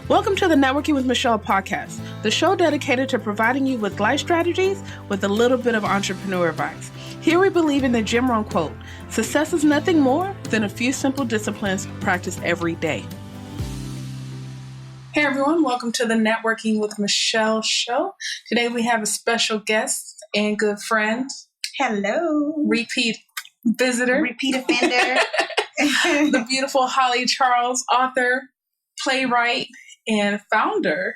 Welcome to the Networking with Michelle podcast, the show dedicated to providing you with life strategies with a little bit of entrepreneur advice. Here we believe in the Jim Rohn quote, success is nothing more than a few simple disciplines practiced every day. Hey everyone, welcome to the Networking with Michelle show. Today we have a special guest and good friend. Hello. Repeat visitor. Repeat offender. The beautiful Holly Charles, author, playwright, and founder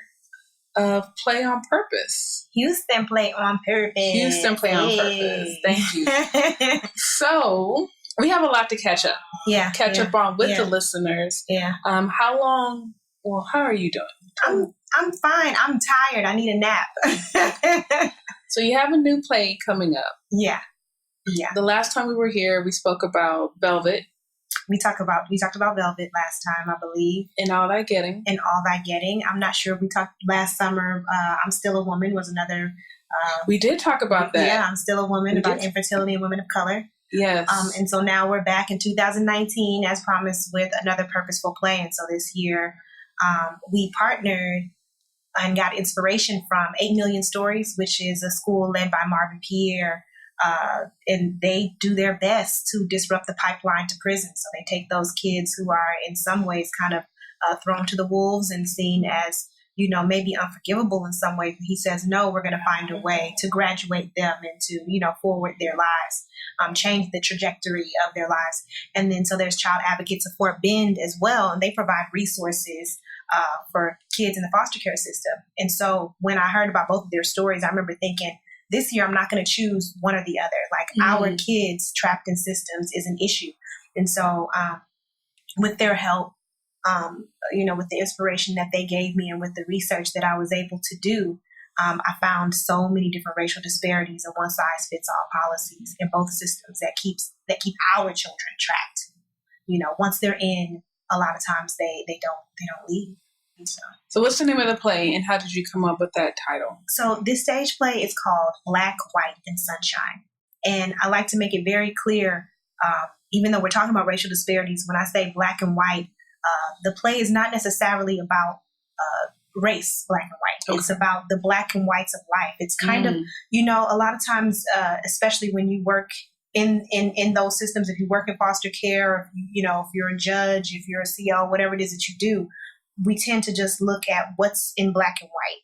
of Play on Purpose. Houston Play on Purpose. Houston Play on Purpose. Thank you. So we have a lot to catch up. Catch up on with the listeners. How are you doing? I'm fine. I'm tired. I need a nap. So you have a new play coming up. Yeah. The last time we were here, we spoke about Velvet. We talked about Velvet last time, I believe. And All That Getting. I'm not sure if we talked last summer. I'm Still a Woman was another. We did talk about that. Yeah, I'm Still a Woman, about infertility and women of color. Yes. And so now we're back in 2019, as promised, with another purposeful play. And so this year we partnered and got inspiration from 8 Million Stories, which is a school led by Marvin Pierre. And they do their best to disrupt the pipeline to prison. So they take those kids who are in some ways kind of thrown to the wolves and seen as, maybe unforgivable in some ways. He says, no, we're going to find a way to graduate them and to, forward their lives, change the trajectory of their lives. And then so there's Child Advocates of Fort Bend as well. And they provide resources for kids in the foster care system. And so when I heard about both of their stories, I remember thinking, this year, I'm not going to choose one or the other. Like our kids trapped in systems is an issue. And so with their help, with the inspiration that they gave me and with the research that I was able to do, I found so many different racial disparities and one size fits all policies in both systems that keep our children trapped. Once they're in, a lot of times they don't leave. So what's the name of the play and how did you come up with that title? So this stage play is called Black, White, and Sunshine. And I like to make it very clear, even though we're talking about racial disparities, when I say black and white, the play is not necessarily about race, black and white. Okay. It's about the black and whites of life. It's kind of, a lot of times, especially when you work in those systems, if you work in foster care, if you're a judge, if you're a CO, whatever it is that you do, we tend to just look at what's in black and white,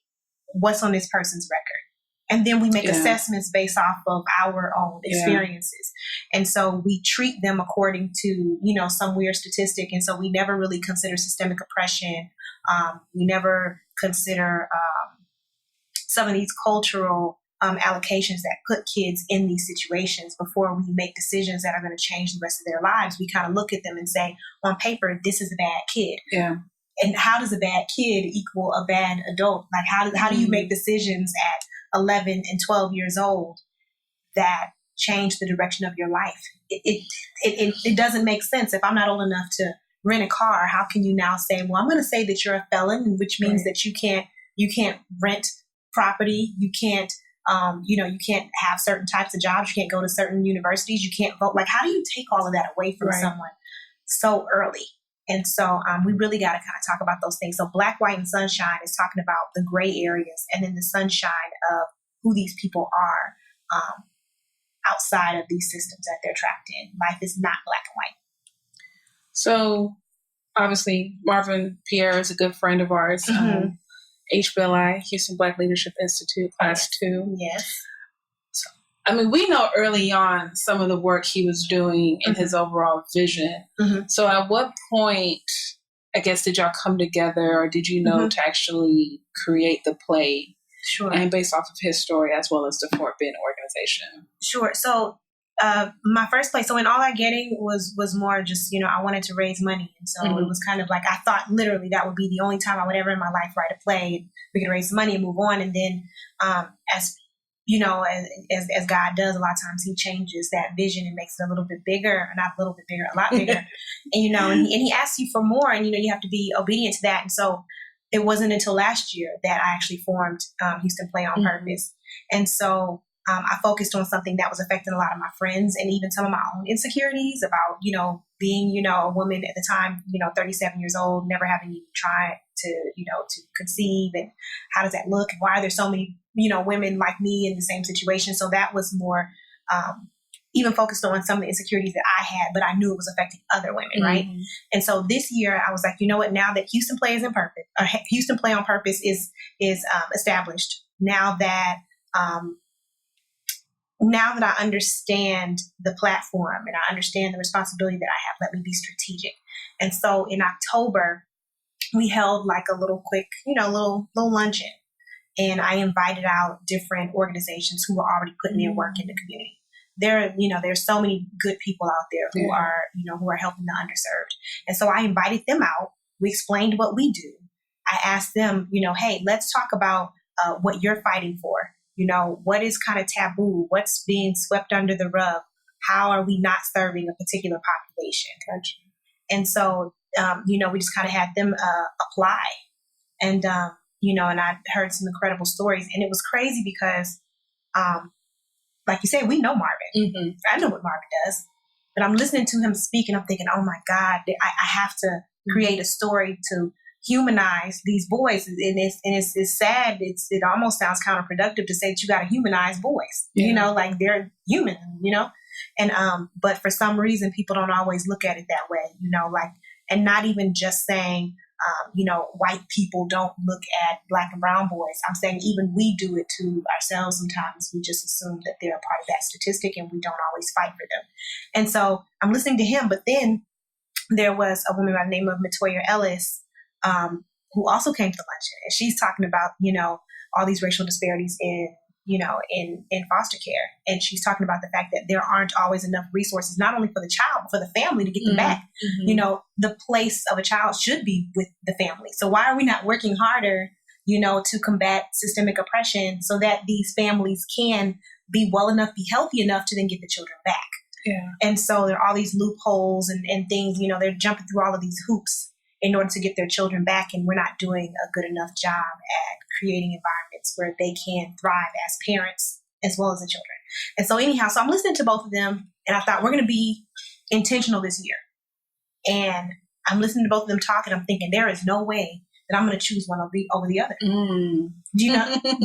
what's on this person's record. And then we make assessments based off of our own experiences. And so we treat them according to, some weird statistic. And so we never really consider systemic oppression. We never consider some of these cultural allocations that put kids in these situations before we make decisions that are going to change the rest of their lives. We kind of look at them and say, on paper, this is a bad kid. Yeah. And how does a bad kid equal a bad adult? Like, how do you make decisions at 11 and 12 years old that change the direction of your life? It doesn't make sense. If I'm not old enough to rent a car, how can you now say, well, I'm going to say that you're a felon, which means that you can't rent property. You can't, you can't have certain types of jobs. You can't go to certain universities. You can't vote. Like, how do you take all of that away from someone so early? And so we really got to kind of talk about those things. So Black, White, and Sunshine is talking about the gray areas and then the sunshine of who these people are outside of these systems that they're trapped in. Life is not black and white. So obviously Marvin Pierre is a good friend of ours. HBLI, Houston Black Leadership Institute, Class 2. Yes. We know early on some of the work he was doing in his overall vision. So at what point, I guess, did y'all come together or did you know to actually create the play? Sure. And based off of his story as well as the Fort Bend organization? Sure. So my first play, so in All I Getting was more just, I wanted to raise money. And so it was kind of like, I thought literally that would be the only time I would ever in my life write a play. We could raise money and move on. And then as God does, a lot of times he changes that vision and makes it a little bit bigger, not a little bit bigger, a lot bigger. And, and he asks you for more and, you have to be obedient to that. And so it wasn't until last year that I actually formed Houston Play on Purpose. And so I focused on something that was affecting a lot of my friends and even some of my own insecurities about, being, a woman at the time, 37 years old, never having even tried to conceive, and how does that look? And why are there so many, women like me in the same situation? So that was more, even focused on some of the insecurities that I had, but I knew it was affecting other women, right? And so this year I was like, you know what? Now that Houston Play is in purpose, or Houston Play on Purpose is established. Now that I understand the platform and I understand the responsibility that I have, let me be strategic. And so in October, we held like a little quick, little luncheon, and I invited out different organizations who were already putting in work in the community. There's so many good people out there who are helping the underserved. And so I invited them out. We explained what we do. I asked them, hey, let's talk about what you're fighting for. What is kind of taboo? What's being swept under the rug? How are we not serving a particular population? Gotcha. And so, we just kind of had them apply. And, and I heard some incredible stories. And it was crazy because, like you said, we know Marvin. I know what Marvin does. But I'm listening to him speak and I'm thinking, oh, my God, I have to create a story to humanize these boys. And it's sad. It almost sounds counterproductive to say that you got to humanize boys, like they're human, and but for some reason people don't always look at it that way, and not even just saying, white people don't look at Black and brown boys. I'm saying even we do it to ourselves sometimes. We just assume that they're a part of that statistic and we don't always fight for them. And so I'm listening to him, but then there was a woman by the name of Matoya Ellis, who also came to the luncheon, and she's talking about, all these racial disparities in foster care. And she's talking about the fact that there aren't always enough resources, not only for the child, but for the family to get them back. The place of a child should be with the family. So why are we not working harder, to combat systemic oppression so that these families can be well enough, be healthy enough to then get the children back? Yeah. And so there are all these loopholes and things, they're jumping through all of these hoops in order to get their children back. And we're not doing a good enough job at creating environments where they can thrive as parents as well as the children. And so anyhow, so I'm listening to both of them, and I thought we're going to be intentional this year. And I'm listening to both of them talk, and I'm thinking there is no way that I'm going to choose one over the other.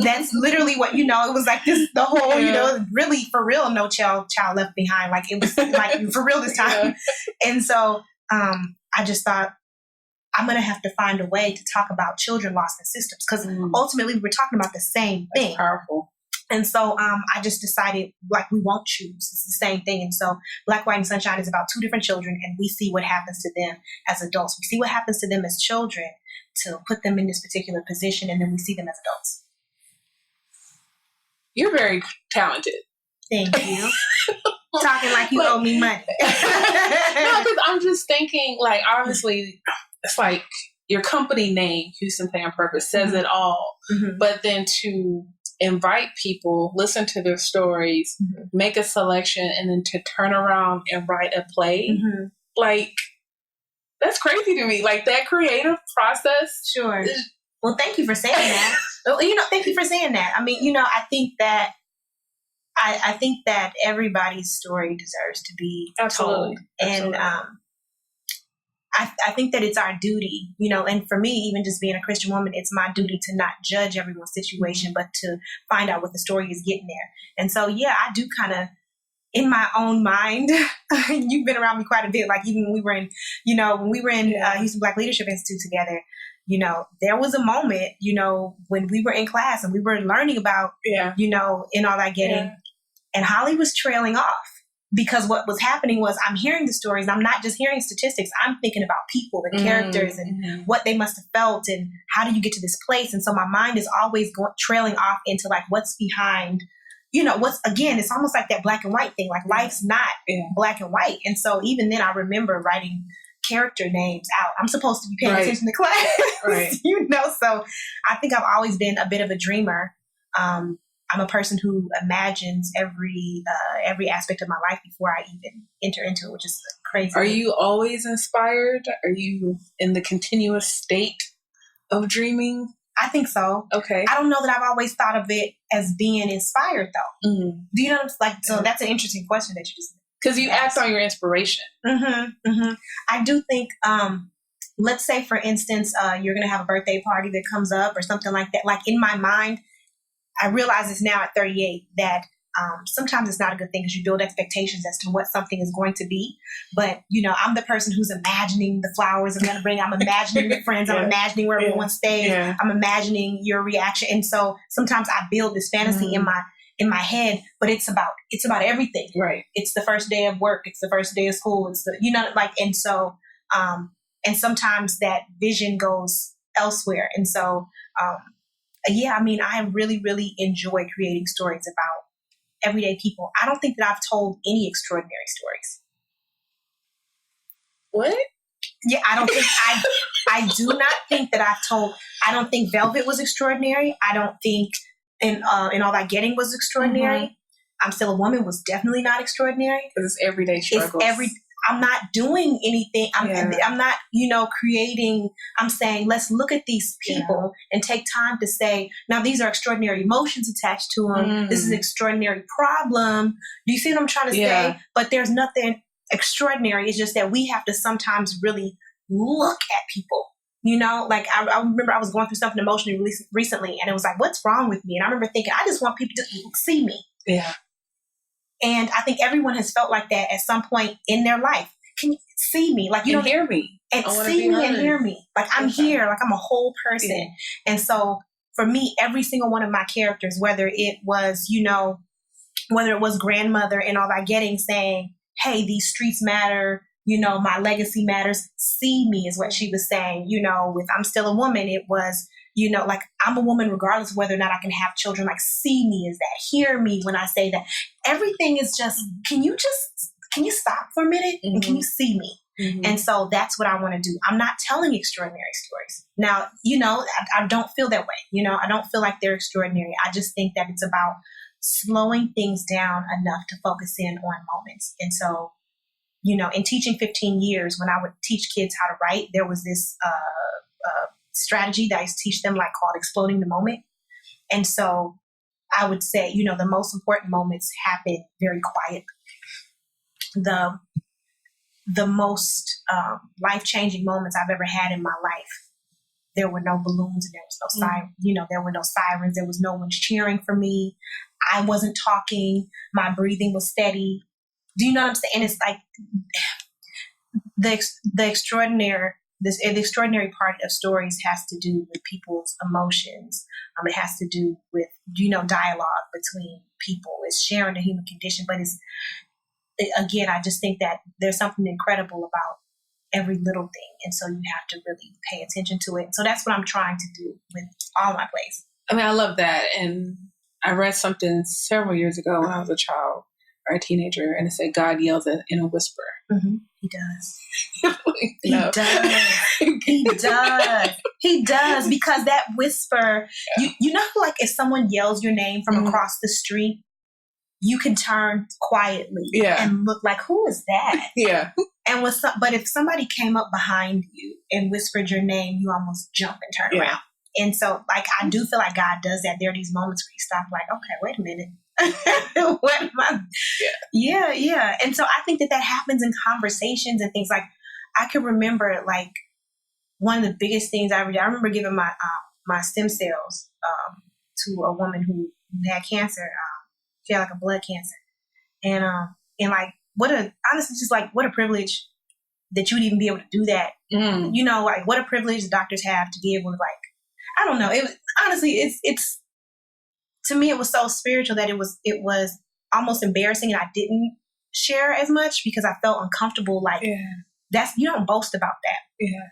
That's literally what, it was like this, the whole, really for real, no child left behind. Like it was like for real this time. And so I just thought, I'm going to have to find a way to talk about children lost in systems, because ultimately we're talking about the same thing. That's powerful. And so I just decided, like, we won't choose. It's the same thing. And so Black, White, and Sunshine is about two different children, and we see what happens to them as adults. We see what happens to them as children to put them in this particular position, and then we see them as adults. You're very talented. Thank you. Talking like you owe me money. No, because I'm just thinking, like, honestly, it's like your company name, Houston Play on Purpose, says it all. But then to invite people, listen to their stories, make a selection, and then to turn around and write a play, like, that's crazy to me. Like, that creative process. Sure. Well, thank you for saying that. Thank you for saying that. I mean, I think that I think that everybody's story deserves to be told. And I think that it's our duty, and for me, even just being a Christian woman, it's my duty to not judge everyone's situation, but to find out what the story is getting there. And so, yeah, I do kind of, in my own mind, you've been around me quite a bit. Like even when we were in, Houston Black Leadership Institute together, there was a moment, when we were in class and we were learning about, in all that getting, and Holly was trailing off. Because what was happening was I'm hearing the stories. I'm not just hearing statistics. I'm thinking about people and characters and what they must have felt and how do you get to this place. And so my mind is always trailing off into like what's behind, it's almost like that black and white thing. Like life's not black and white. And so even then I remember writing character names out. I'm supposed to be paying attention to class, So I think I've always been a bit of a dreamer. I'm a person who imagines every aspect of my life before I even enter into it, which is crazy. Are you always inspired? Are you in the continuous state of dreaming? I think so. Okay. I don't know that I've always thought of it as being inspired, though. Mm-hmm. Do you know what I'm like? So that's an interesting question that you just because you act on your inspiration. Mm-hmm, mm-hmm. I do think, let's say, for instance, you're going to have a birthday party that comes up or something like that. Like in my mind, I realize this now at 38 that sometimes it's not a good thing because you build expectations as to what something is going to be. But, you know, I'm the person who's imagining the flowers I'm going to bring. I'm imagining the friends. I'm imagining where everyone stays. I'm imagining your reaction. And so sometimes I build this fantasy in my head, but it's about everything. Right. It's the first day of work. It's the first day of school. It's the, you know, like, and so, and sometimes that vision goes elsewhere. And so, I mean, I really, really enjoy creating stories about everyday people. I don't think that I've told any extraordinary stories. What? Yeah, I don't think I do not think that I've told. I don't think Velvet was extraordinary. I don't think and All That Getting was extraordinary. Mm-hmm. I'm Still a Woman was definitely not extraordinary. It's everyday struggles. I'm not doing anything. I'm not, you know, creating. I'm saying, let's look at these people and take time to say, now these are extraordinary emotions attached to them. This is an extraordinary problem. Do you see what I'm trying to say? But there's nothing extraordinary. It's just that we have to sometimes really look at people. You know, like I remember I was going through something emotionally recently, and it was like, what's wrong with me? And I remember thinking, I just want people to see me. Yeah. And I think everyone has felt like that at some point in their life. Can you see me? Like, you don't hear me. And see me and hear me. Like, I'm here. Like, I'm a whole person. Yeah. And so for me, every single one of my characters, whether it was grandmother and All That Getting saying, hey, these streets matter. You know, my legacy matters. See me is what she was saying. You know, with I'm Still a Woman, it was, you know, like, I'm a woman regardless of whether or not I can have children. Like, see me is that. Hear me when I say that. Everything is just, can you stop for a minute and can you see me? Mm-hmm. And so that's what I want to do. I'm not telling extraordinary stories. Now, you know, I don't feel that way. You know, I don't feel like they're extraordinary. I just think that it's about slowing things down enough to focus in on moments. And so, you know, in teaching 15 years, when I would teach kids how to write, there was this strategy that I used to teach them, like, called exploding the moment. And so I would say, you know, the most important moments happen very quietly. The most life-changing moments I've ever had in my life, there were no balloons and there was no siren. You know, there were no sirens. There was no one cheering for me. I wasn't talking. My breathing was steady. Do you know what I'm saying? And it's like the extraordinary part of stories has to do with people's emotions. It has to do with, you know, dialogue between people. It's sharing the human condition, but again, I just think that there's something incredible about every little thing. And so you have to really pay attention to it. So that's what I'm trying to do with all my plays. I mean, I love that. And I read something several years ago when I was a child or a teenager, and it said God yells in a whisper. Mm-hmm. He does. He does. He does. Because that whisper, you know, like if someone yells your name from across the street, you can turn quietly and look like, who is that? Yeah. And but if somebody came up behind you and whispered your name, you almost jump and turn around. And so, like, I do feel like God does that. There are these moments where you stop, like, okay, wait a minute. What am I? Yeah. And so I think that happens in conversations and things. Like, I can remember, like, one of the biggest things I remember giving my stem cells to a woman who had cancer. She had like a blood cancer, and like, honestly, just like, what a privilege that you would even be able to do that. You know, like, what a privilege the doctors have to be able to, like, I don't know. It was honestly, it's to me, it was so spiritual that it was almost embarrassing, and I didn't share as much because I felt uncomfortable. Like, you don't boast about that. Yeah.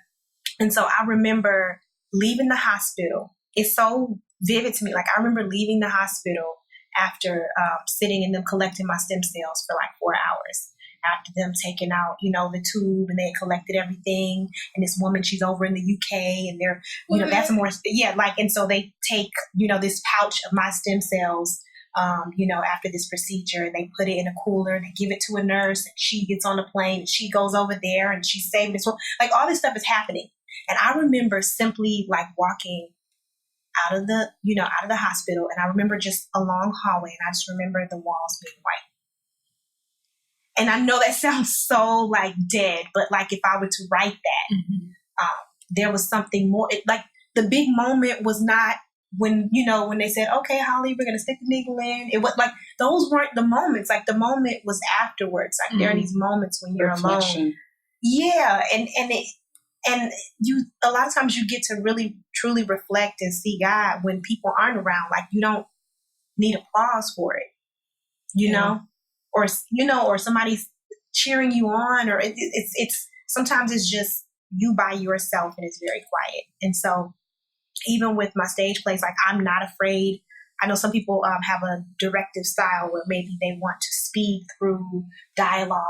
And so I remember leaving the hospital. It's so vivid to me. Like, I remember leaving the hospital after sitting and them collecting my stem cells for like 4 hours. After them taking out, you know, the tube, and they had collected everything. And this woman, she's over in the UK, and they're, you know, that's more, like, and so they take, you know, this pouch of my stem cells, you know, after this procedure, and they put it in a cooler, and they give it to a nurse, and she gets on the plane, and she goes over there, and she's saving this one. Like, all this stuff is happening. And I remember simply, like, walking out of the hospital. And I remember just a long hallway, and I just remember the walls being white. And I know that sounds so like dead, but like if I were to write that, there was something more. The big moment was not when they said, okay, Holly, we're going to stick the needle in. It was like, those weren't the moments. Like the moment was afterwards. Like there are these moments when you're alone. Yeah. And you, a lot of times you get to really, truly reflect and see God when people aren't around. Like you don't need applause for it, you know, or somebody's cheering you on, or it's sometimes it's just you by yourself and it's very quiet. And so even with my stage plays, like I'm not afraid. I know some people have a directive style where maybe they want to speed through dialogue,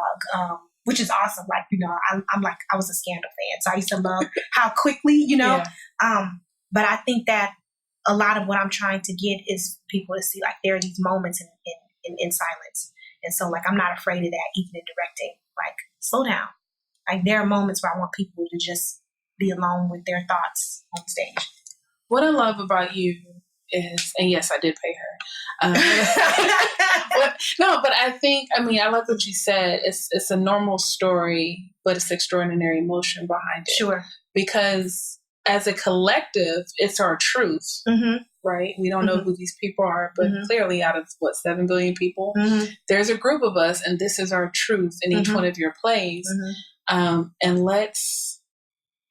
which is awesome. Like, I'm like, I was a Scandal fan, so I used to love how quickly, but I think that a lot of what I'm trying to get is people to see like there are these moments in silence. And so like, I'm not afraid of that, even in directing, like slow down. Like there are moments where I want people to just be alone with their thoughts on stage. What I love about you is, and yes, I did pay her. But I love what you said. It's a normal story, but it's extraordinary emotion behind it. Sure. Because as a collective, it's our truth, right? We don't know who these people are, but clearly out of 7 billion people, there's a group of us, and this is our truth in each one of your plays. And let's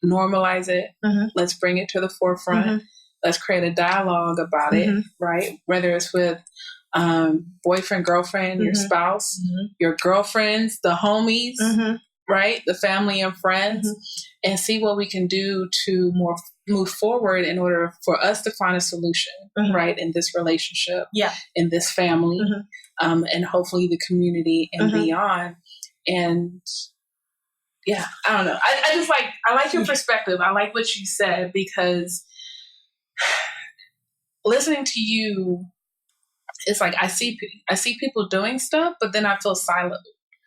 normalize it. Let's bring it to the forefront. Let's create a dialogue about it, right? Whether it's with boyfriend, girlfriend, your spouse, your girlfriends, the homies, right? The family and friends, and see what we can do to move forward in order for us to find a solution, right? In this relationship, in this family, and hopefully the community and beyond. And yeah, I don't know. I like your perspective. I like what you said, because listening to you, it's like I see people doing stuff, but then I feel silent.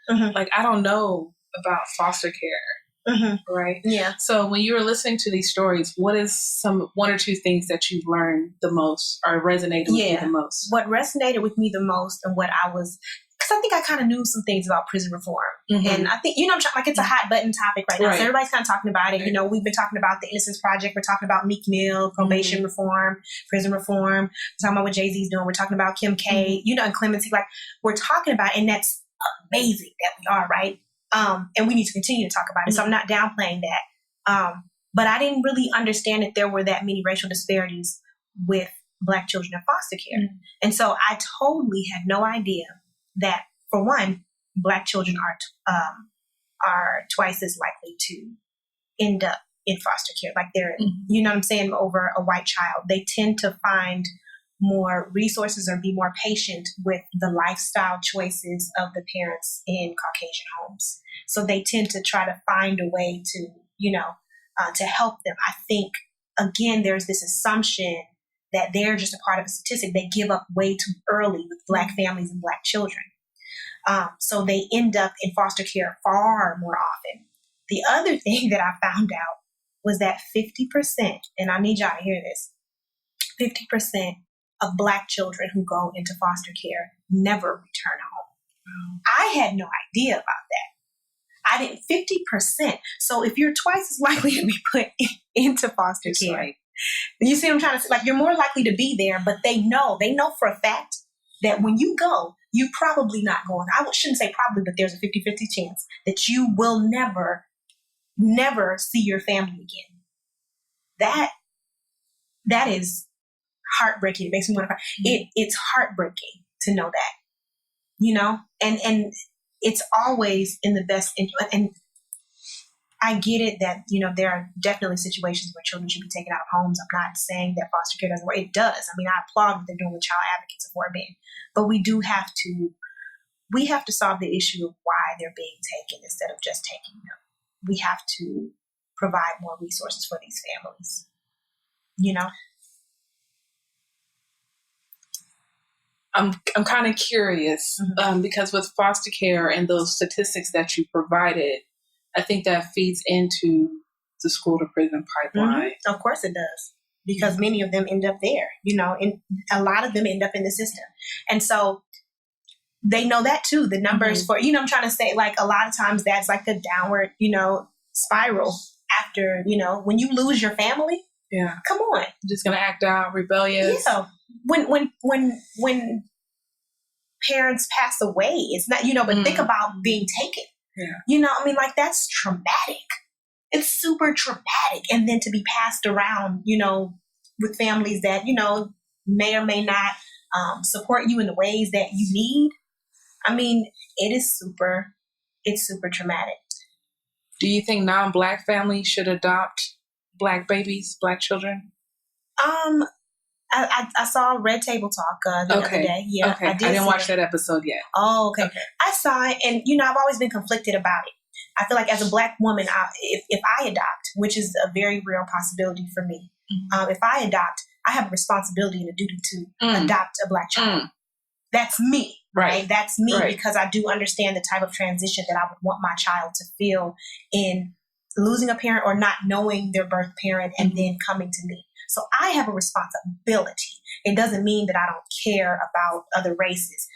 Like I don't know about foster care, right? Yeah. So when you were listening to these stories, what is one or two things that you learned the most or resonated with you the most? What resonated with me the most, and what I was, because I think I kind of knew some things about prison reform. And I think, like it's a hot button topic right now. So everybody's kind of talking about it. We've been talking about the Innocence Project. We're talking about Meek Mill, probation reform, prison reform. We're talking about what Jay-Z's doing. We're talking about Kim K, and clemency. Like we're talking about, and that's amazing that we are, right? And we need to continue to talk about it. So I'm not downplaying that. But I didn't really understand that there were that many racial disparities with Black children in foster care. And so I totally had no idea that, for one, Black children are twice as likely to end up in foster care. Like they're, you know what I'm saying, over a white child. They tend to find more resources or be more patient with the lifestyle choices of the parents in Caucasian homes. So they tend to try to find a way to, to help them. I think, again, there's this assumption that they're just a part of a statistic. They give up way too early with Black families and Black children. So they end up in foster care far more often. The other thing that I found out was that 50%, and I need y'all to hear this, 50% of Black children who go into foster care never return home. I had no idea about that. I didn't, 50%. So if you're twice as likely to be put into foster care, right. You see what I'm trying to say? Like you're more likely to be there, but they know for a fact that when you go, you probably not going. I shouldn't say probably, but there's a 50-50 chance that you will never see your family again. That is heartbreaking. It makes me want to cry. It's heartbreaking to know that, and it's always in the best interest. And I get it that, there are definitely situations where children should be taken out of homes. I'm not saying that foster care doesn't work. It does. I mean, I applaud what they're doing with child advocates for being, but we have to solve the issue of why they're being taken instead of just taking them. We have to provide more resources for these families, I'm kind of curious because with foster care and those statistics that you provided, I think that feeds into the school to prison pipeline. Of course it does. because many of them end up there, and a lot of them end up in the system. And so they know that too. The numbers for, I'm trying to say, like, a lot of times that's like a downward, spiral after, when you lose your family. Yeah. Come on. Just going to act out, rebellious. Yeah. When parents pass away, it's not, but think about being taken. Yeah. Like, that's traumatic. It's super traumatic. And then to be passed around, with families that, may or may not support you in the ways that you need. It's super traumatic. Do you think non-Black families should adopt Black babies, Black children? I saw Red Table Talk the other day. Yeah, okay. I didn't watch that episode yet. Oh, okay. I saw it, and I've always been conflicted about it. I feel like as a Black woman, if I adopt, which is a very real possibility for me, if I adopt, I have a responsibility and a duty to adopt a Black child. That's me, right? That's me, because I do understand the type of transition that I would want my child to feel in losing a parent or not knowing their birth parent and then coming to me. So I have a responsibility. It doesn't mean that I don't care about other races.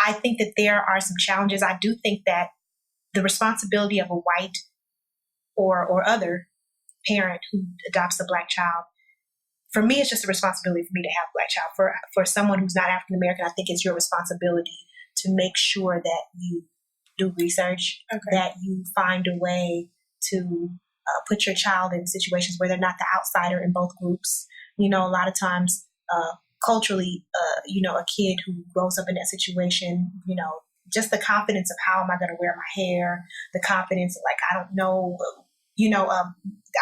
I think that there are some challenges. I do think that the responsibility of a white or other parent who adopts a Black child, for me, it's just a responsibility for me to have a Black child. For someone who's not African American, I think it's your responsibility to make sure that you do research, that you find a way to put your child in situations where they're not the outsider in both groups. A lot of times, culturally, a kid who grows up in that situation, just the confidence of how am I going to wear my hair, the confidence of, like, I don't know,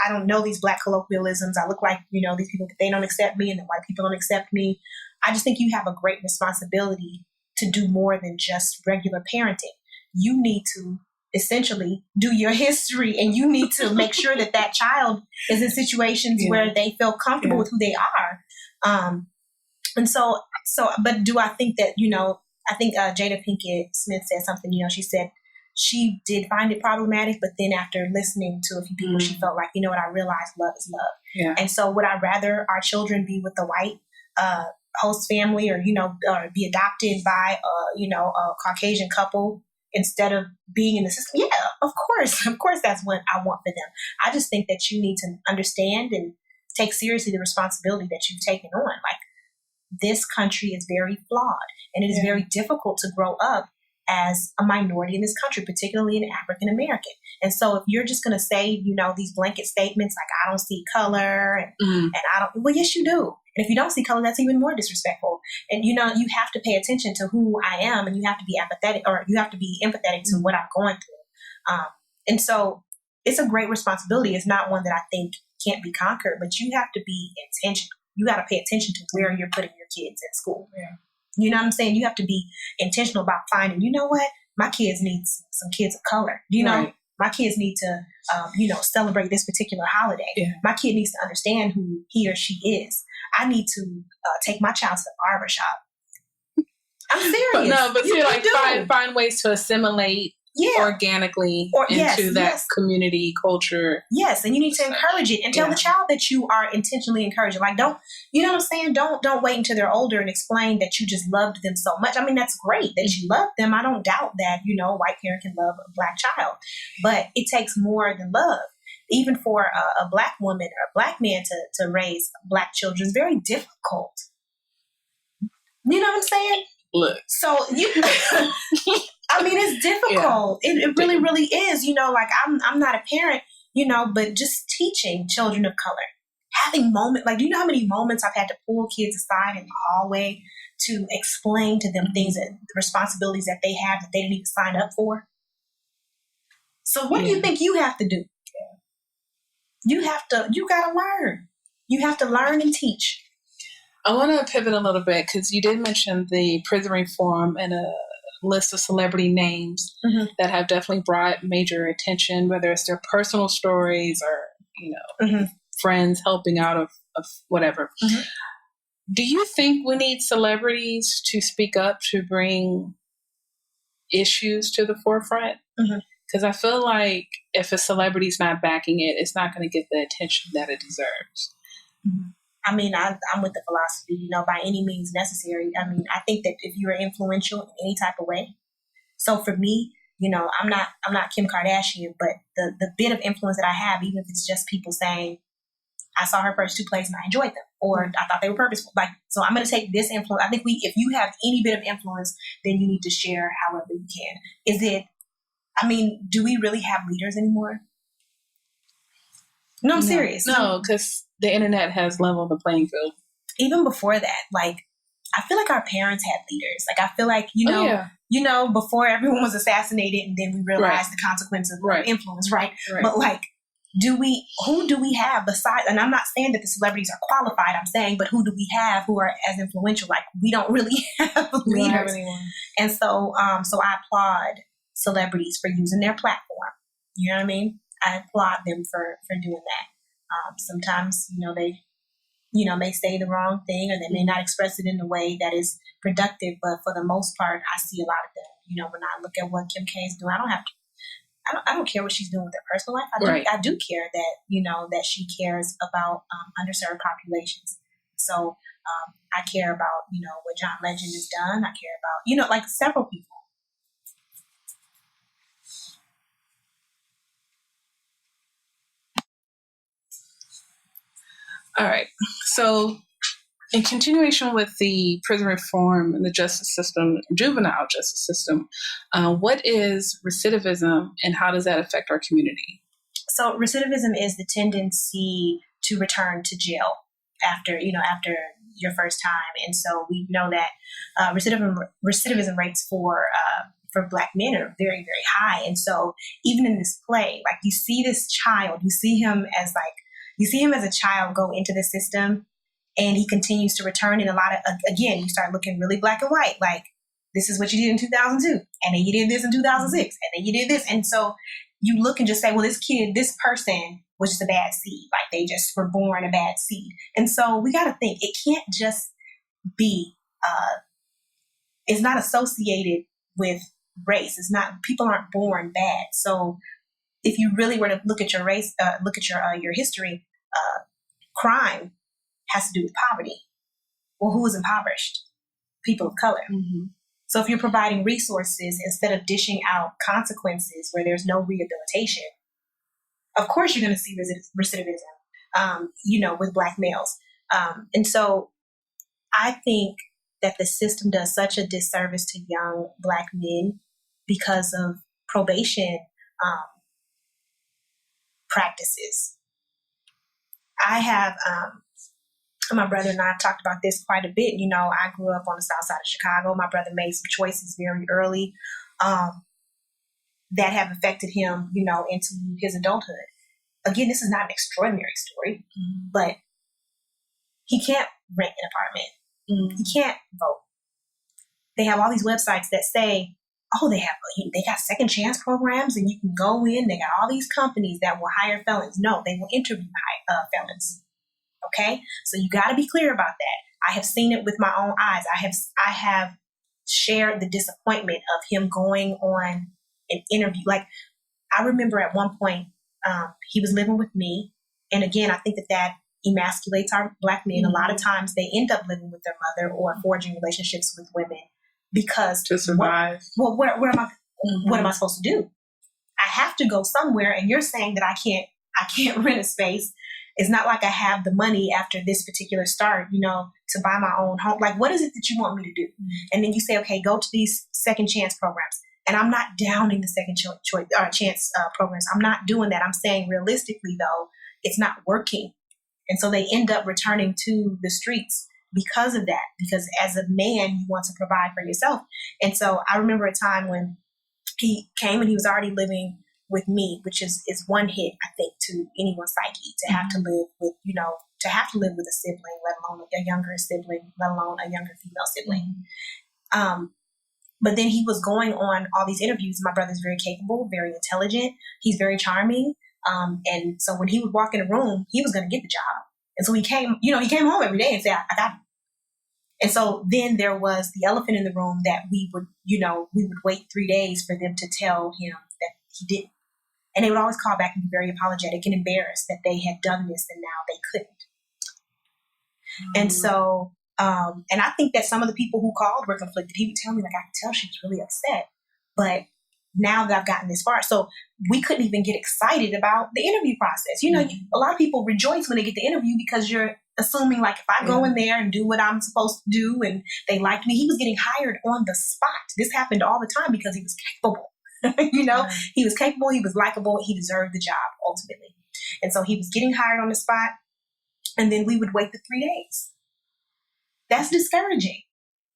I don't know these Black colloquialisms. I look like, these people, they don't accept me and the white people don't accept me. I just think you have a great responsibility to do more than just regular parenting. You need to essentially do your history, and you need to make sure that that child is in situations where they feel comfortable with who they are. But do I think that, I think Jada Pinkett Smith said something, she said she did find it problematic, but then after listening to a few people, she felt like, I realized love is love. Yeah. And so would I rather our children be with the white host family or be adopted by, a Caucasian couple instead of being in the system? Yeah, of course. Of course, that's what I want for them. I just think that you need to understand and take seriously the responsibility that you've taken on. Like, this country is very flawed, and it is very difficult to grow up as a minority in this country, particularly an African American. And so if you're just going to say, these blanket statements like, I don't see color and I don't, well, yes, you do. And if you don't see color, that's even more disrespectful. And, you have to pay attention to who I am, and you have to be apathetic, or you have to be empathetic to what I'm going through. And so it's a great responsibility. It's not one that I think can't be conquered, but you have to be intentional. You got to pay attention to where you're putting your kids in school. Yeah. You know what I'm saying? You have to be intentional about finding, what? My kids need some kids of color. My kids need to, celebrate this particular holiday. Yeah. My kid needs to understand who he or she is. I need to take my child to the barber shop. I'm serious. But you like find ways to assimilate organically into that community culture. Yes, and you need to encourage it and tell the child that you are intentionally encouraging. Like, don't, you know what I'm saying? Don't wait until they're older and explain that you just loved them so much. That's great that you love them. I don't doubt that, a white parent can love a Black child, but it takes more than love. Even for a Black woman or a Black man to raise Black children is very difficult. You know what I'm saying? Look. So it's difficult. Yeah. It really, really is. I'm not a parent, but just teaching children of color, having moments, like, do you know how many moments I've had to pull kids aside in the hallway to explain to them things, that the responsibilities that they have that they didn't even sign up for? So what do you think you have to do? You got to learn. You have to learn and teach. I want to pivot a little bit because you did mention the prison reform and a list of celebrity names that have definitely brought major attention, whether it's their personal stories or, friends helping out of whatever. Do you think we need celebrities to speak up to bring issues to the forefront? Because I feel like if a celebrity's not backing it, it's not going to get the attention that it deserves. Mm-hmm. I mean, I'm with the philosophy, by any means necessary. I mean, I think that if you are influential in any type of way, so for me, I'm not Kim Kardashian, but the bit of influence that I have, even if it's just people saying, I saw her first 2 plays and I enjoyed them, or I thought they were purposeful. So I'm going to take this influence. I think if you have any bit of influence, then you need to share however you can. Do we really have leaders anymore? No, I'm serious. No, because the internet has leveled the playing field. Even before that, I feel like our parents had leaders. I feel like, before everyone was assassinated and then we realized the consequences of influence, right? But who do we have besides, and I'm not saying that the celebrities are qualified, I'm saying, but who do we have who are as influential? We don't really have leaders. And so I applaud celebrities for using their platform. You know what I mean? I applaud them for doing that. Sometimes, they say the wrong thing, or they may not express it in a way that is productive. But for the most part, I see a lot of them. When I look at what Kim K is doing, I don't care what she's doing with her personal life. I do care that, that she cares about underserved populations. So I care about, what John Legend has done. I care about, several people. All right. So in continuation with the prison reform and the justice system, juvenile justice system, what is recidivism and how does that affect our community? So recidivism is the tendency to return to jail after your first time. And so we know that recidivism rates for Black men are very, very high. And so even in this play, you see this child, you see him as a child go into the system, and he continues to return. And a lot of, again, you start looking really black and white, this is what you did in 2002, and then you did this in 2006, and then you did this. And so you look and just say, well, this person was just a bad seed. They just were born a bad seed. And so we got to think, it can't just be, it's not associated with race. It's not, people aren't born bad. So if you really were to look at your race, look at your history, crime has to do with poverty. Well, who is impoverished? People of color. Mm-hmm. So if you're providing resources instead of dishing out consequences where there's no rehabilitation, of course you're going to see recidivism, with Black males. And so I think that the system does such a disservice to young Black men because of probation practices. I have, my brother and I have talked about this quite a bit. I grew up on the south side of Chicago. My brother made some choices very early that have affected him, into his adulthood. Again, this is not an extraordinary story, but he can't rent an apartment. He can't vote. They have all these websites that say, they got second chance programs and you can go in. They got all these companies that will hire felons. No, they will interview felons. Okay, so you got to be clear about that. I have seen it with my own eyes. I have shared the disappointment of him going on an interview. I remember at one point he was living with me, and again, I think that emasculates our Black men. A lot of times they end up living with their mother or forging relationships with women because to survive. Where am I? What am I supposed to do? I have to go somewhere, and you're saying that I can't rent a space. It's not like I have the money after this particular start, to buy my own home. What is it that you want me to do? And then you say, okay, go to these second chance programs. And I'm not downing the second chance programs. I'm not doing that. I'm saying realistically, though, it's not working. And so they end up returning to the streets because of that, because as a man, you want to provide for yourself. And so I remember a time when he came and he was already living with me, which is one hit, I think, to anyone's psyche to have to live with, a sibling, let alone a younger sibling, let alone a younger female sibling. But then he was going on all these interviews. My brother's very capable, very intelligent. He's very charming. And so when he would walk in a room, he was going to get the job. And so he came home every day and said, I got him. And so then there was the elephant in the room that we would wait 3 days for them to tell him that he didn't. And they would always call back and be very apologetic and embarrassed that they had done this and now they couldn't. And so, and I think that some of the people who called were conflicted. He would tell me, like, I could tell she was really upset. But now that I've gotten this far, so we couldn't even get excited about the interview process. You know, a lot of people rejoice when they get the interview because you're assuming, like, if I go in there and do what I'm supposed to do and they liked me. He was getting hired on the spot. This happened all the time because he was capable. You know, he was capable, he was likable, he deserved the job ultimately. And so he was getting hired on the spot, and then we would wait the 3 days. That's discouraging,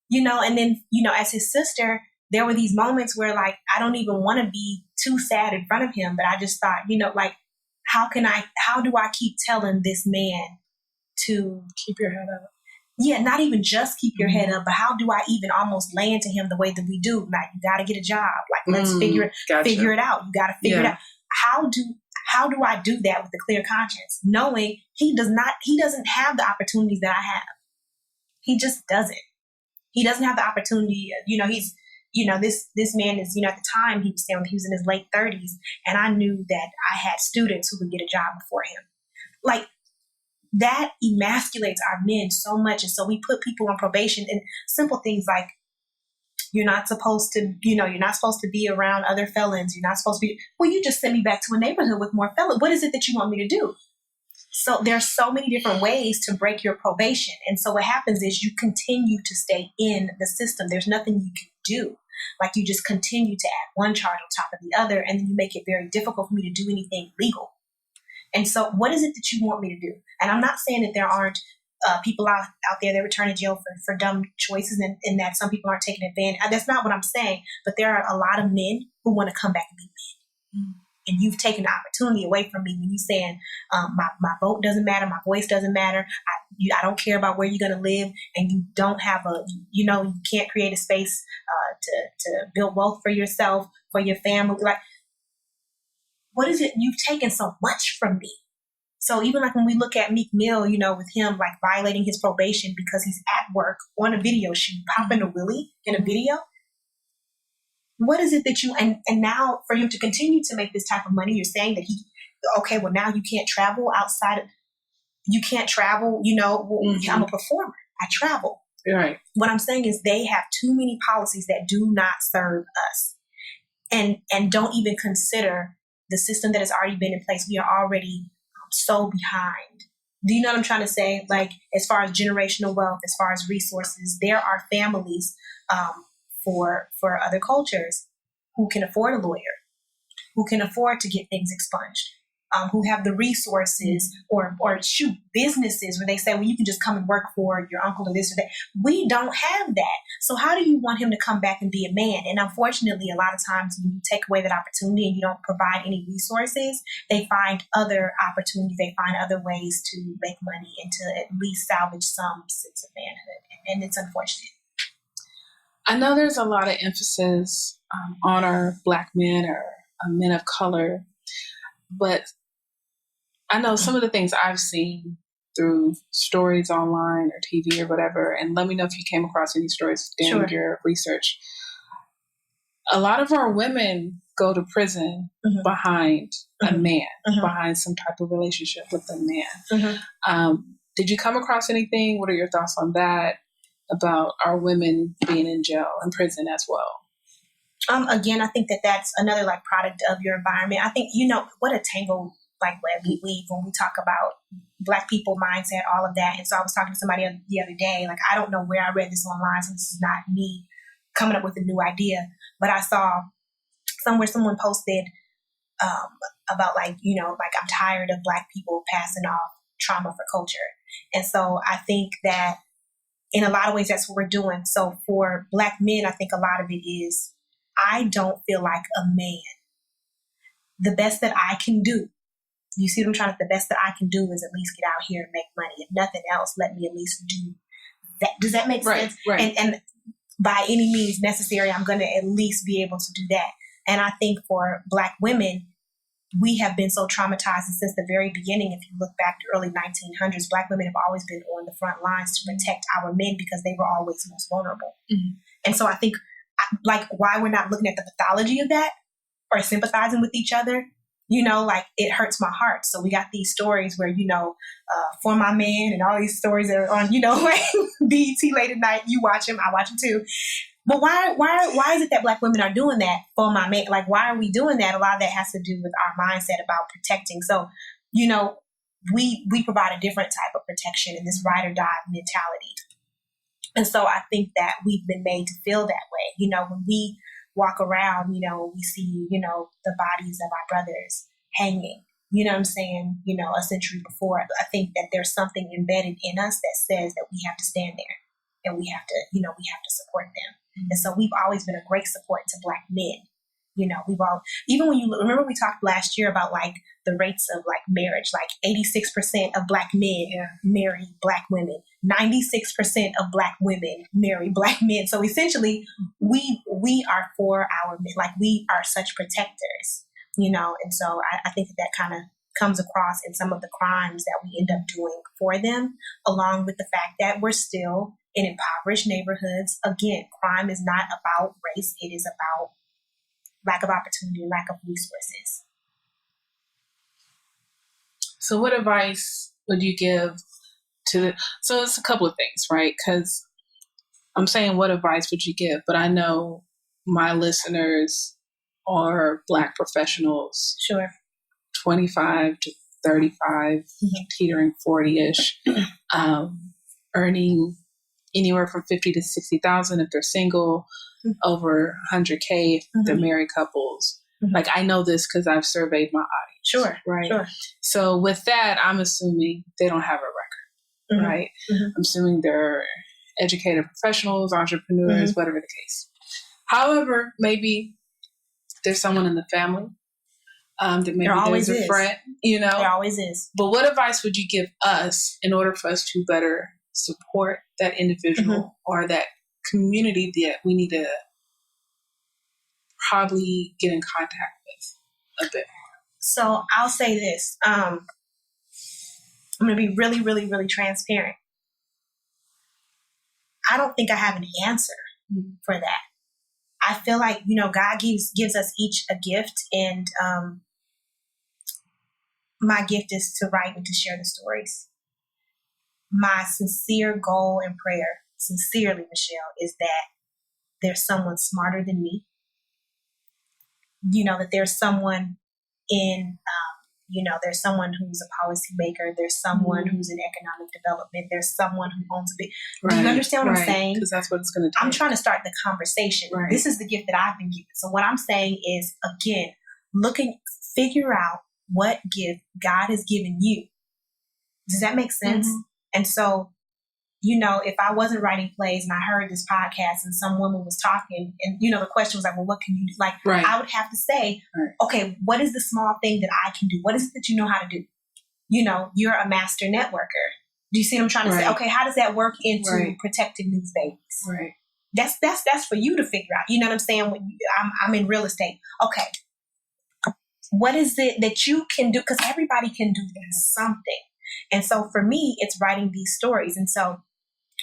you know. And then, you know, as his sister, there were these moments where, like, I don't even want to be too sad in front of him, but I just thought, you know, like, how do I keep telling this man to keep your head up? Yeah, not even just keep your head up, but how do I even almost lay into him the way that we do? Like, you got to get a job. Like, let's figure it out. You got to figure it out. How do I do that with a clear conscience, knowing he doesn't have the opportunities that I have? He just doesn't. He doesn't have the opportunity. You know, this man is, you know, at the time he was in his late 30s, and I knew that I had students who would get a job before him. Like, that emasculates our men so much. And so we put people on probation, and simple things like, you're not supposed to be around other felons. You're not supposed to be, well, you just send me back to a neighborhood with more felons. What is it that you want me to do? So there's so many different ways to break your probation. And so what happens is you continue to stay in the system. There's nothing you can do. Like, you just continue to add one charge on top of the other, and then you make it very difficult for me to do anything legal. And so what is it that you want me to do? And I'm not saying that there aren't people out there that return to jail for dumb choices, and that some people aren't taking advantage. That's not what I'm saying. But there are a lot of men who want to come back and be men. And you've taken the opportunity away from me when you're saying my vote doesn't matter, my voice doesn't matter. I don't care about where you're going to live, and you don't have you can't create a space to build wealth for yourself, for your family. Like, what is it? You've taken so much from me. So even like when we look at Meek Mill, you know, with him like violating his probation because he's at work on a video shoot, popping a willy in a video. What is it that and now for him to continue to make this type of money, you're saying that now you can't travel you know, I'm a performer. I travel. Right. What I'm saying is they have too many policies that do not serve us and don't even consider the system that has already been in place. We are already so behind. Do you know what I'm trying to say? Like, as far as generational wealth, as far as resources, there are families for other cultures who can afford a lawyer, who can afford to get things expunged, who have the resources or businesses where they say, well, you can just come and work for your uncle or this or that. We don't have that. So how do you want him to come back and be a man? And unfortunately, a lot of times when you take away that opportunity and you don't provide any resources, they find other opportunities. They find other ways to make money and to at least salvage some sense of manhood. And it's unfortunate. I know there's a lot of emphasis on our Black men or men of color, but I know some of the things I've seen through stories online or TV or whatever, and let me know if you came across any stories during your research. A lot of our women go to prison behind a man, behind some type of relationship with a man. Did you come across anything? What are your thoughts on that, about our women being in jail and prison as well? Again, I think that that's another like product of your environment. I think, you know, what a tangled like web we weave when we talk about Black people mindset, all of that. And so I was talking to somebody the other day, like, I don't know where I read this online, so this is not me coming up with a new idea, but I saw somewhere someone posted about like, you know, like, I'm tired of Black people passing off trauma for culture. And so I think that in a lot of ways, that's what we're doing. So for Black men, I think a lot of it is, I don't feel like a man. The best that I can do, you see what I'm trying to, the best that I can do is at least get out here and make money. If nothing else, let me at least do that. Does that make sense? Right. And by any means necessary, I'm going to at least be able to do that. And I think for Black women, we have been so traumatized, and since the very beginning, if you look back to early 1900s, Black women have always been on the front lines to protect our men because they were always most vulnerable. And so I think, like, why we're not looking at the pathology of that, or sympathizing with each other, you know, like it hurts my heart. So we got these stories where, you know, For My Man and all these stories that are on, you know, like BET late at night. You watch them, I watch them too. But why is it that Black women are doing that for my man? Like, why are we doing that? A lot of that has to do with our mindset about protecting. So, you know, we provide a different type of protection in this ride or die mentality. And so I think that we've been made to feel that way. You know, when we walk around, you know, we see, you know, the bodies of our brothers hanging, you know what I'm saying, you know, a century before. I think that there's something embedded in us that says that we have to stand there and we have to, you know, we have to support them. And so we've always been a great support to Black men. You know, even when you remember we talked last year about like the rates of like marriage, like 86% of Black men marry Black women, 96% of Black women marry Black men. So essentially we are for our men, like we are such protectors, you know, and so I think that kind of comes across in some of the crimes that we end up doing for them, along with the fact that we're still in impoverished neighborhoods. Again, crime is not about race. It is about lack of opportunity, lack of resources. So what advice would you give so it's a couple of things, right? Because I'm saying what advice would you give, but I know my listeners are Black professionals. Sure. 25 to 35, teetering 40-ish, earning anywhere from 50 to 60,000 if they're single, over 100K if they're married couples. Like, I know this because I've surveyed my audience. Sure. Right. Sure. So with that, I'm assuming they don't have a record, right? I'm assuming they're educated professionals, entrepreneurs, whatever the case. However, maybe there's someone in the family that maybe there's a friend, you know. There always is. But what advice would you give us in order for us to better support that individual or that community that we need to probably get in contact with a bit more? So I'll say this. I'm going to be really, really, really transparent. I don't think I have an answer for that. I feel like, you know, God gives us each a gift, and my gift is to write and to share the stories. My sincere goal and prayer, sincerely, Michelle, is that there's someone smarter than me. You know, that there's someone there's someone who's a policymaker. There's someone who's in economic development. There's someone who owns a big. Do you understand what I'm saying? Because that's what it's going to take. I'm trying to start the conversation. Right. This is the gift that I've been given. So what I'm saying is, again, figure out what gift God has given you. Does that make sense? And so, you know, if I wasn't writing plays and I heard this podcast and some woman was talking and, you know, the question was like, well, what can you do? Like, I would have to say, okay, what is the small thing that I can do? What is it that you know how to do? You know, you're a master networker. Do you see what I'm trying to say? Okay, how does that work into protecting these babies? Right. That's for you to figure out. You know what I'm saying? I'm in real estate. Okay. What is it that you can do? Because everybody can do something. And so for me, it's writing these stories. And so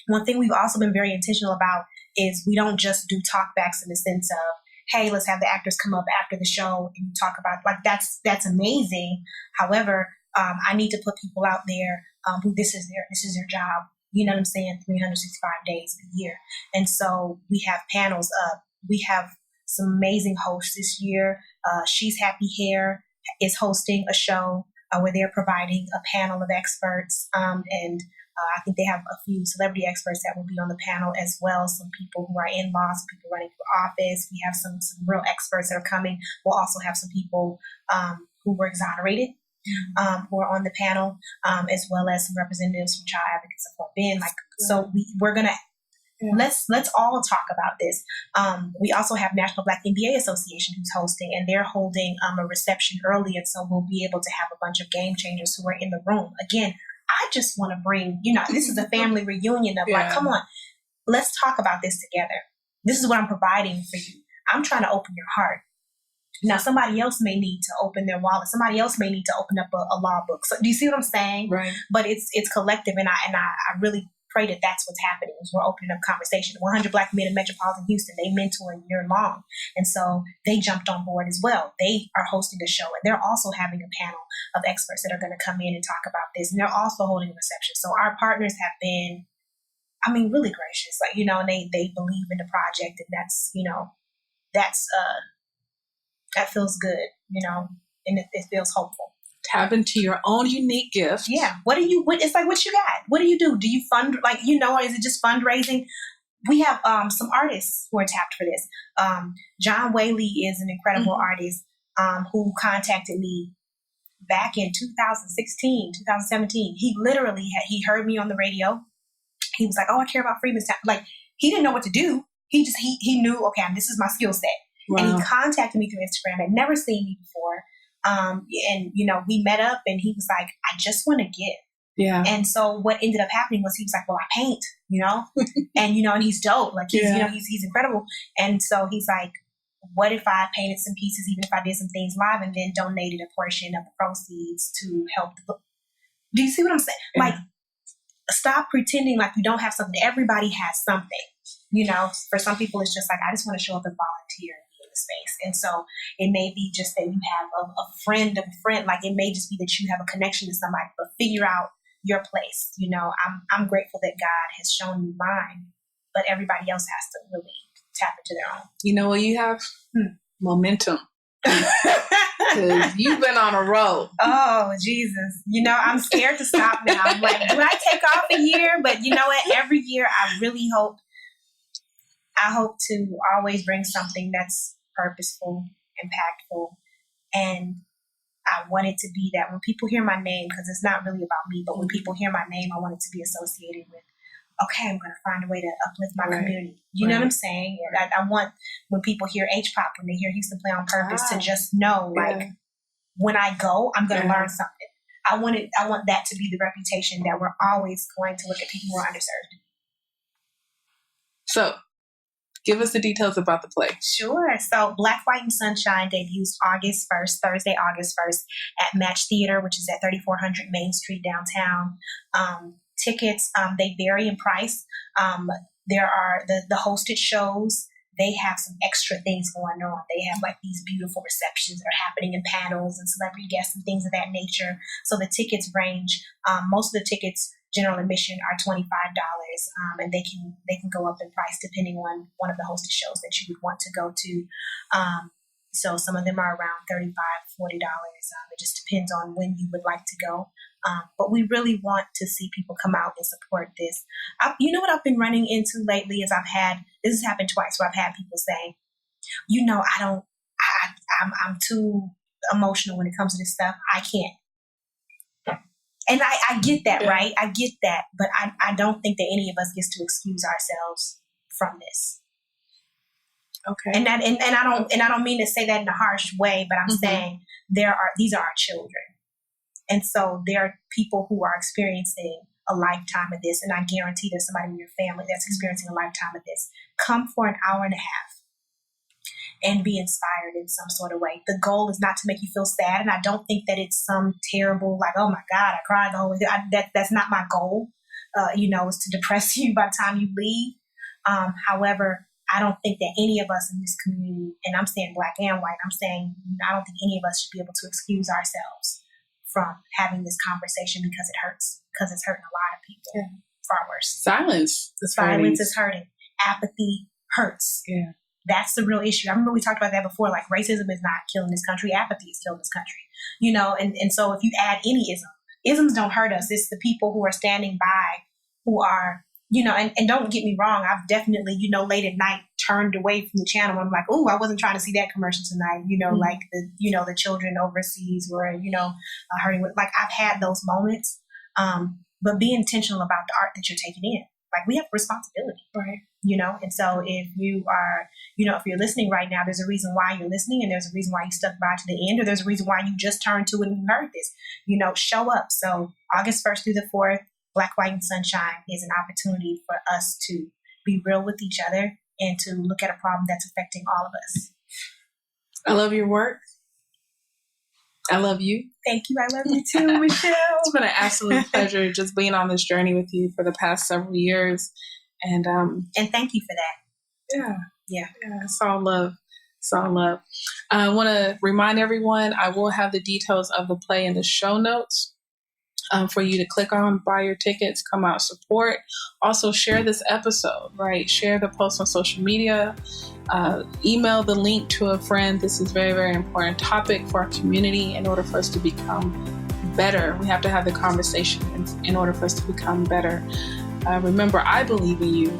one thing we've also been very intentional about is we don't just do talkbacks in the sense of, hey, let's have the actors come up after the show and talk about, like, that's amazing. However, I need to put people out there who this is their job. You know what I'm saying? 365 days a year. And so we have panels up. We have some amazing hosts this year. She's Happy Hair is hosting a show where they're providing a panel of experts. And I think they have a few celebrity experts that will be on the panel as well. Some people who are in law, some people running for office. We have some real experts that are coming. We'll also have some people who were exonerated who are on the panel, as well as some representatives from Child Advocates of Fort Bend. So we're going to, let's all talk about this. We also have National Black MBA Association who's hosting, and they're holding a reception early. And so we'll be able to have a bunch of game changers who are in the room. Again, I just want to bring, this is a family reunion of like, come on, let's talk about this together. This is what I'm providing for you. I'm trying to open your heart. Now, somebody else may need to open their wallet. Somebody else may need to open up a law book. So do you see what I'm saying? Right. But it's collective. And I really pray that that's what's happening, is we're opening up conversation. 100 Black Men in Metropolitan Houston, they mentor a year long. And so they jumped on board as well. They are hosting a show, and they're also having a panel of experts that are going to come in and talk about this. And they're also holding a reception. So our partners have been, really gracious, and they believe in the project, and that feels good, and it feels hopeful. Tap into your own unique gift. Yeah. It's like, what you got? What do you do? Do you fund, or is it just fundraising? We have some artists who are tapped for this. John Whaley is an incredible artist who contacted me back in 2016, 2017. He literally he heard me on the radio. He was like, "Oh, I care about Freeman's Town." Like, he didn't know what to do. He knew, okay, this is my skill set. Wow. And he contacted me through Instagram. Had never seen me before. And we met up, and he was like, "I just want to give." Yeah. And so what ended up happening was he was like, "Well, I paint, and he's dope. Like, he's incredible." And so he's like, "What if I painted some pieces, even if I did some things live, and then donated a portion of the proceeds to help the book?" Do you see what I'm saying? Yeah. Like, stop pretending like you don't have something. Everybody has something. For some people, it's just like, I just want to show up and volunteer and be in the space. And so it may be just that you have a friend of a friend. Like, it may just be that you have a connection to somebody, but figure out your place. I'm grateful that God has shown me mine, but everybody else has to really tap into their own. You know what you have? Momentum. Because you've been on a roll. Oh, Jesus. I'm scared to stop now. I'm like, do I take off a year? But you know what? Every year I really hope to always bring something that's purposeful, impactful, and I want it to be that when people hear my name, because it's not really about me, but when people hear my name, I want it to be associated with, okay, I'm going to find a way to uplift my community. You know what I'm saying? And I want, when people hear HPOP, when they hear Houston Play on Purpose, to just know, when I go, I'm going to learn something. I want that to be the reputation, that we're always going to look at people who are underserved. So, give us the details about the play. Sure. So Black, White, and Sunshine debuts Thursday, August 1st at Match Theater, which is at 3400 Main Street downtown. Tickets, they vary in price. There are the hosted shows. They have some extra things going on. They have like these beautiful receptions that are happening in panels and celebrity guests and things of that nature. So the tickets range. Most of the tickets, general admission, are $25, and they can go up in price depending on one of the hosted shows that you would want to go to. So some of them are around $35, $40. It just depends on when you would like to go. But we really want to see people come out and support this. What I've been running into lately is this has happened twice, where I've had people say, I'm too emotional when it comes to this stuff. I can't. And I get that, right? I get that. But I don't think that any of us gets to excuse ourselves from this. Okay. And I don't mean to say that in a harsh way, but I'm saying these are our children. And so there are people who are experiencing a lifetime of this, and I guarantee there's somebody in your family that's experiencing a lifetime of this. Come for an hour and a half and be inspired in some sort of way. The goal is not to make you feel sad, and I don't think that it's some terrible, like, oh my God, I cried the whole way. That's not my goal, is to depress you by the time you leave. However, I don't think that any of us in this community, and I'm saying Black and white, I'm saying I don't think any of us should be able to excuse ourselves from having this conversation because it hurts, because it's hurting a lot of people. Yeah. Far worse. Silence is hurting. Apathy hurts. Yeah. That's the real issue. I remember we talked about that before, like racism is not killing this country. Apathy is killing this country, and so if you add any isms don't hurt us. It's the people who are standing by, who are, and don't get me wrong. I've definitely, late at night turned away from the channel. I'm like, oh, I wasn't trying to see that commercial tonight. Like the children overseas were, hurting with, like, I've had those moments. But be intentional about the art that you're taking in. Like, we have responsibility, right? And so if you are, if you're listening right now, there's a reason why you're listening, and there's a reason why you stuck by to the end, or there's a reason why you just turned to it and you heard this. Show up. So August 1st through the 4th, Black, White, and Sunshine is an opportunity for us to be real with each other and to look at a problem that's affecting all of us. I love your work. I love you. Thank you. I love you too, Michelle. It's been an absolute pleasure just being on this journey with you for the past several years. And thank you for that. Yeah. It's all love. It's all love. I want to remind everyone, I will have the details of the play in the show notes for you to click on, buy your tickets, come out, support. Also share this episode, right? Share the post on social media, email the link to a friend. This is very, very important topic for our community in order for us to become better. We have to have the conversation in order for us to become better. Remember, I believe in you.